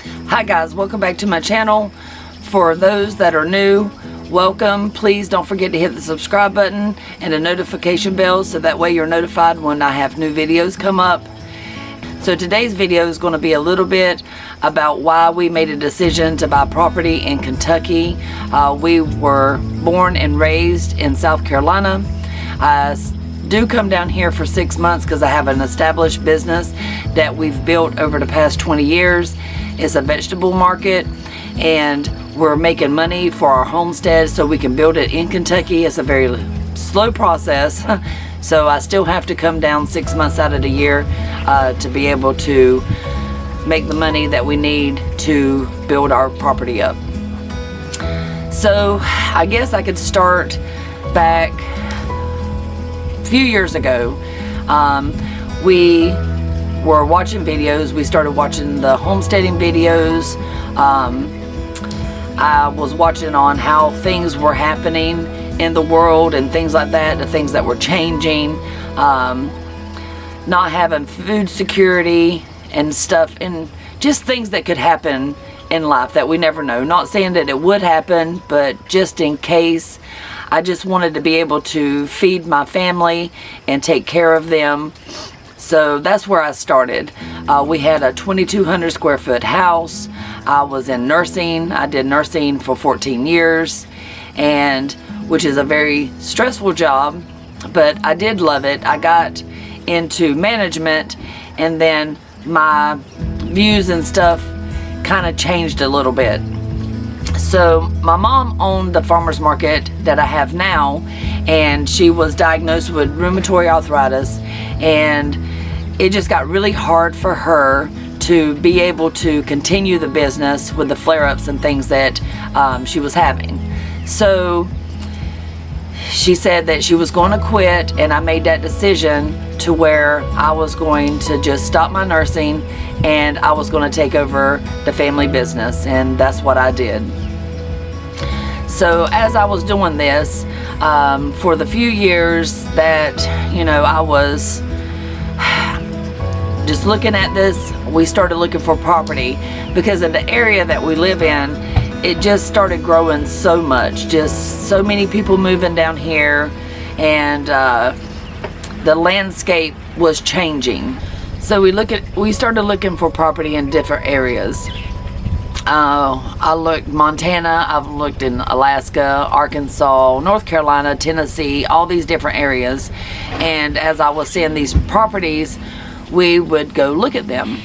Hi guys, welcome back to my channel. For those that are new, welcome. Please don't forget to hit the subscribe button and the notification bell so that way you're notified when I have new videos come up. So today's video is going to be a little bit about why we made a decision to buy property in Kentucky. We were born and raised in South Carolina. I do come down here for 6 months because I have an established business that we've built over the past 20 years. It's a vegetable market and we're making money for our homestead so we can build it in Kentucky. It's a very slow process, so I still have to come down 6 months out of the year to be able to make the money that we need to build our property up. So I guess I could start back a few years ago. We were watching videos. We started watching the homesteading videos. I was watching on how things were happening in the world and things like that, the things that were changing, not having food security and stuff, and just things that could happen in life that we never know. Not saying that it would happen, but just in case. I just wanted to be able to feed my family and take care of them. So that's where I started. We had a 2,200 square foot house. I was in nursing. I did nursing for 14 years, and which is a very stressful job, but I did love it. I got into management, and then my views and stuff kind of changed a little bit. So my mom owned the farmer's market that I have now, and she was diagnosed with rheumatoid arthritis, and it just got really hard for her to be able to continue the business with the flare-ups and things that she was having. So she said that she was going to quit, and I made that decision to where I was going to just stop my nursing and I was going to take over the family business, and that's what I did. So as I was doing this, for the few years that, I was just looking at this, we started looking for property because in the area that we live in, it just started growing so much, just so many people moving down here, and the landscape was changing. So we started looking for property in different areas. I looked Montana, I've looked in Alaska, Arkansas, North Carolina, Tennessee, all these different areas. And as I was seeing these properties, we would go look at them.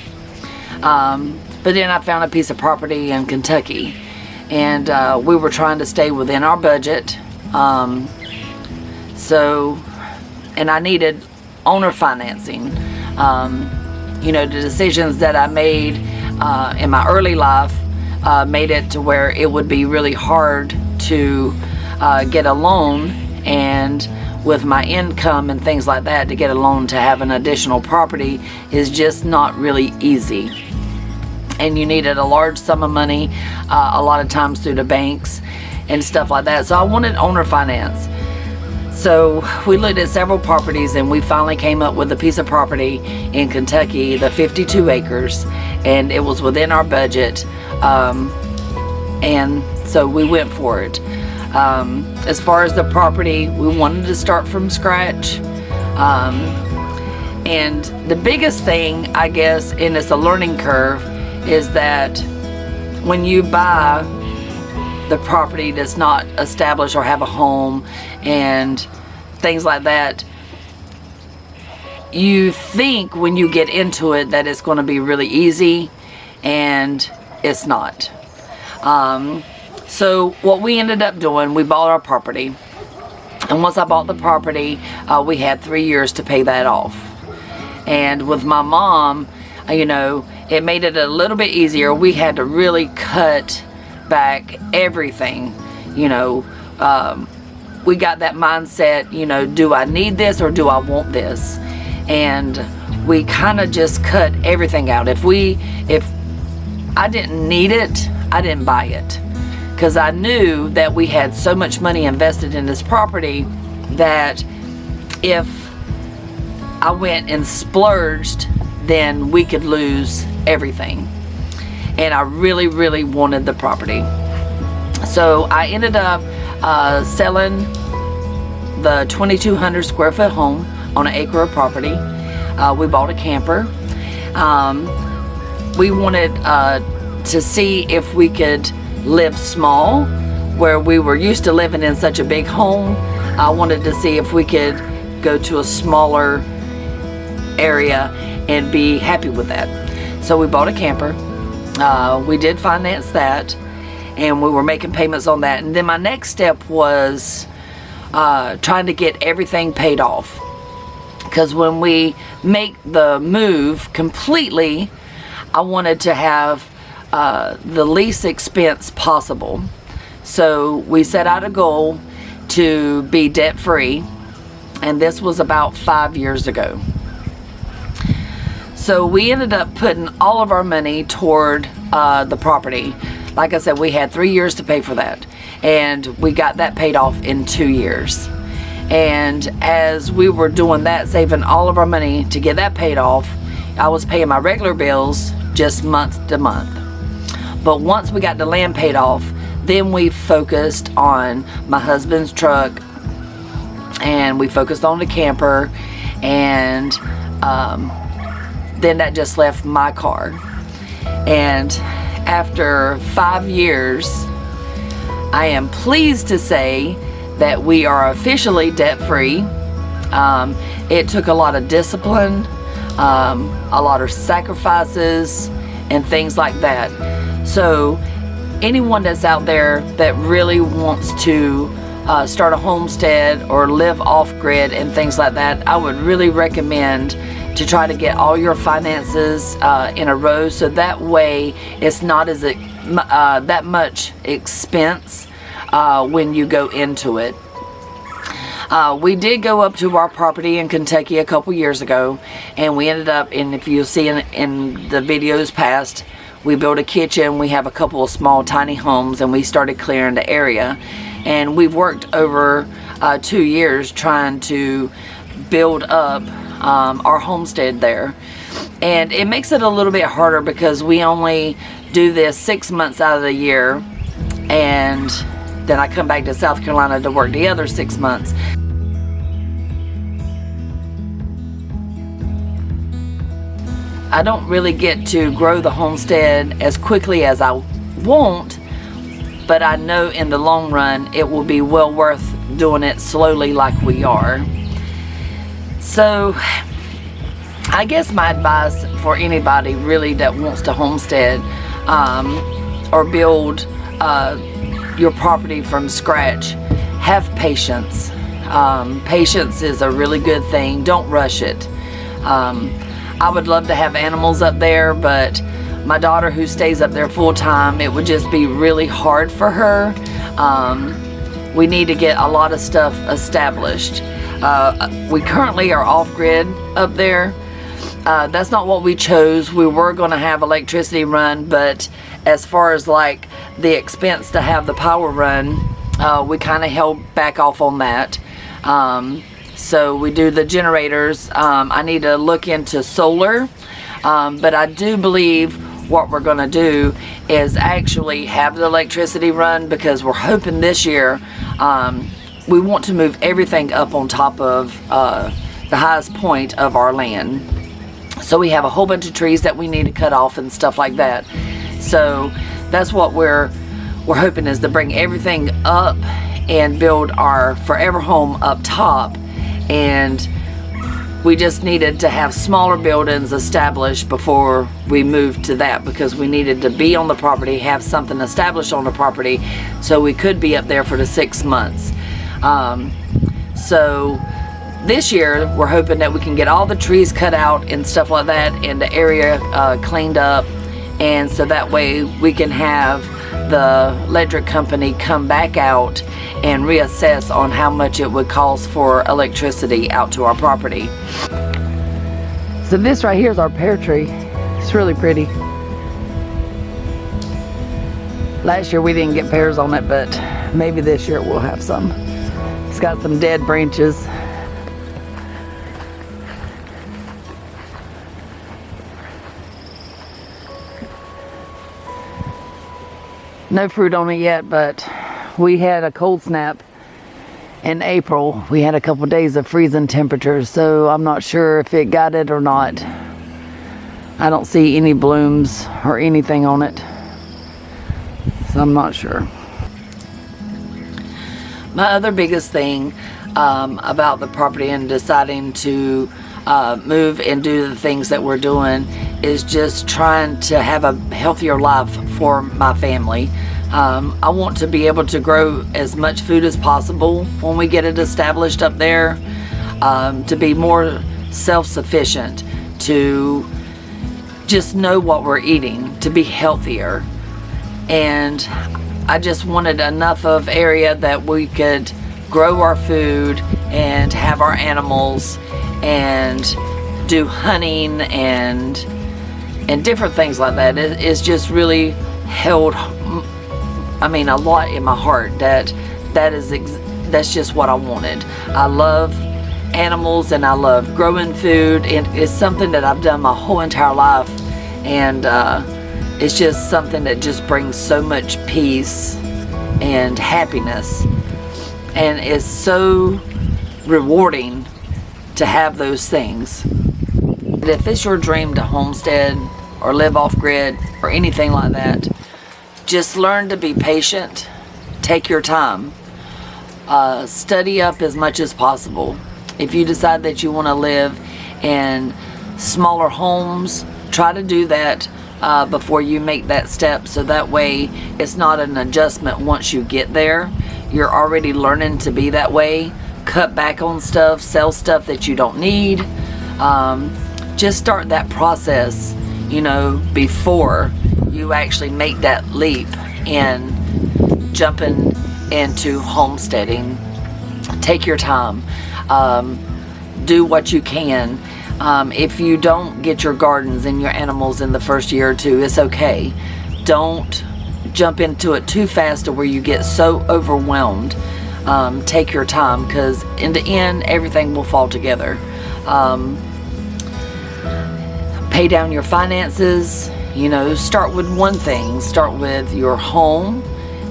But then I found a piece of property in Kentucky, and we were trying to stay within our budget. And I needed owner financing. The decisions that I made in my early life made it to where it would be really hard to get a loan, and with my income and things like that, to get a loan to have an additional property is just not really easy. And you needed a large sum of money, a lot of times through the banks and stuff like that. So I wanted owner finance. So we looked at several properties, and we finally came up with a piece of property in Kentucky, the 52 acres, and it was within our budget. And so we went for it. As far as the property, we wanted to start from scratch. And the biggest thing, I guess, and it's a learning curve, is that when you buy the property that's not established or have a home and things like that, you think when you get into it that it's going to be really easy, and it's not. So what we ended up doing, we bought our property, and once I bought the property, we had 3 years to pay that off. And with my mom, it made it a little bit easier. We had to really cut back everything. We got that mindset, do I need this or do I want this? And we kind of just cut everything out. If I didn't need it, I didn't buy it, because I knew that we had so much money invested in this property that if I went and splurged, then we could lose everything. and I really, really wanted the property. So I ended up selling the 2,200 square foot home on an acre of property. We bought a camper. We wanted to see if we could live small, where we were used to living in such a big home. I wanted to see if we could go to a smaller area and be happy with that. So we bought a camper. We did finance that, and we were making payments on that. And then my next step was trying to get everything paid off, because when we make the move completely, I wanted to have the least expense possible. So we set out a goal to be debt free, and this was about 5 years ago. So we ended up putting all of our money toward the property. Like I said, we had 3 years to pay for that, and we got that paid off in 2 years. And as we were doing that, saving all of our money to get that paid off, I was paying my regular bills just month to month. But once we got the land paid off, then we focused on my husband's truck, and we focused on the camper, and then that just left my car. And after 5 years, I am pleased to say that we are officially debt-free. It took a lot of discipline, a lot of sacrifices, and things like that. So anyone that's out there that really wants to start a homestead or live off-grid and things like that, I would really recommend to try to get all your finances in a row, so that way it's not as that much expense when you go into it. We did go up to our property in Kentucky a couple years ago, and we ended up, and if you'll see in the videos past, we built a kitchen. We have a couple of small tiny homes, and we started clearing the area. And we've worked over 2 years trying to build up our homestead there. And it makes it a little bit harder because we only do this 6 months out of the year, and then I come back to South Carolina to work the other 6 months. I don't really get to grow the homestead as quickly as I want, but I know in the long run it will be well worth doing it slowly like we are. So I guess my advice for anybody really that wants to homestead or build your property from scratch, have patience. Patience is a really good thing. Don't rush it. I would love to have animals up there, but my daughter, who stays up there full time, it would just be really hard for her. We need to get a lot of stuff established. We currently are off-grid up there. That's not what we chose. We were going to have electricity run, but as far as like the expense to have the power run, we kind of held back off on that. So we do the generators. I need to look into solar, but I do believe what we're going to do is actually have the electricity run, because we're hoping this year we want to move everything up on top of the highest point of our land. So we have a whole bunch of trees that we need to cut off and stuff like that. So that's what we're hoping, is to bring everything up and build our forever home up top. And we just needed to have smaller buildings established before we moved to that, because we needed to be on the property, have something established on the property, so we could be up there for the 6 months. So this year we're hoping that we can get all the trees cut out and stuff like that, and the area cleaned up, and so that way we can have the electric company come back out and reassess on how much it would cost for electricity out to our property. So this right here is our pear tree. It's really pretty. Last year we didn't get pears on it, but maybe this year we'll have some. It's got some dead branches. No fruit on it yet, but we had a cold snap in April. We had a couple days of freezing temperatures, so I'm not sure if it got it or not. I don't see any blooms or anything on it, so I'm not sure. My other biggest thing about the property and deciding to move and do the things that we're doing is just trying to have a healthier life for my family. I want to be able to grow as much food as possible when we get it established up there, to be more self-sufficient, to just know what we're eating, to be healthier. And I just wanted enough of area that we could grow our food and have our animals and do hunting and different things like that. It's just really held, I mean, a lot in my heart. That's just what I wanted. I love animals and I love growing food, and it's something that I've done my whole entire life, and it's just something that just brings so much peace and happiness, and it's so rewarding to have those things. But if it's your dream to homestead or live off grid or anything like that, just learn to be patient. Take your time. Study up as much as possible. If you decide that you want to live in smaller homes, try to do that before you make that step, so that way it's not an adjustment once you get there. You're already learning to be that way. Cut back on stuff, sell stuff that you don't need. Just start that process, before you actually make that leap in jumping into homesteading. Take your time. Do what you can. If you don't get your gardens and your animals in the first year or two, it's okay. Don't jump into it too fast to where you get so overwhelmed. Take your time, because in the end, everything will fall together. Pay down your finances. Start with one thing. Start with your home.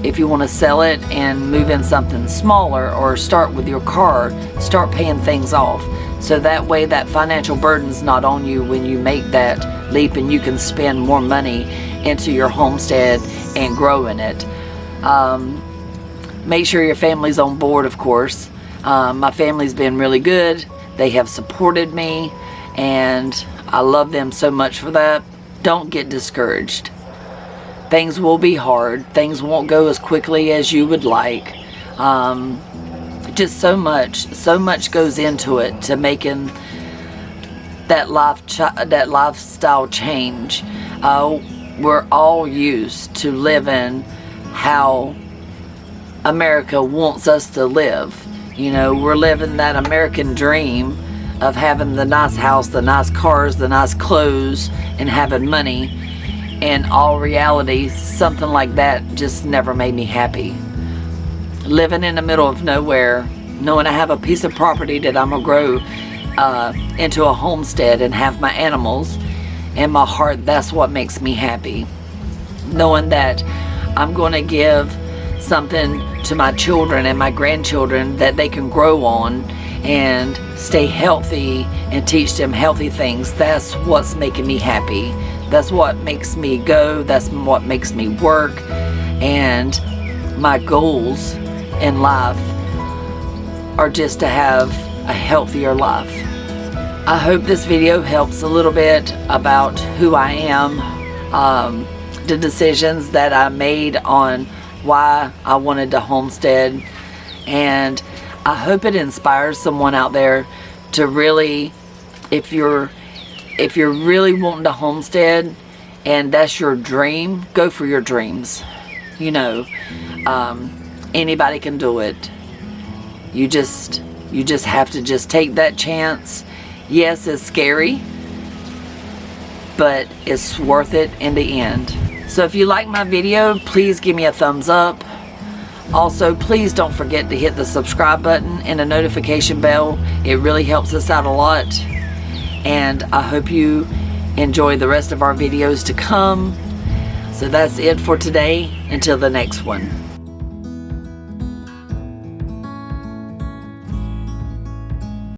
If you want to sell it and move in something smaller, or start with your car, start paying things off. So that way that financial burden's not on you when you make that leap, and you can spend more money into your homestead and grow in it. Make sure your family's on board, of course. My family's been really good. They have supported me, and I love them so much for that. Don't get discouraged. Things will be hard. Things won't go as quickly as you would like. Just so much goes into it to making that lifestyle change. We're all used to living how America wants us to live. We're living that American dream of having the nice house, the nice cars, the nice clothes, and having money. In all reality, something like that just never made me happy. Living in the middle of nowhere, knowing I have a piece of property that I'm gonna grow into a homestead and have my animals, in my heart, that's what makes me happy. Knowing that I'm gonna give something to my children and my grandchildren that they can grow on and stay healthy and teach them healthy things, that's what's making me happy. That's what makes me go. That's what makes me work. And my goals in life are just to have a healthier life. I hope this video helps a little bit about who I am, the decisions that I made on why I wanted to homestead, and I hope it inspires someone out there to really, if you're really wanting to homestead and that's your dream, go for your dreams. Anybody can do it. You just have to just take that chance. Yes, it's scary, but it's worth it in the end. So if you like my video, please give me a thumbs up. Also, please don't forget to hit the subscribe button and the notification bell. It really helps us out a lot. And I hope you enjoy the rest of our videos to come. So that's it for today. Until the next one.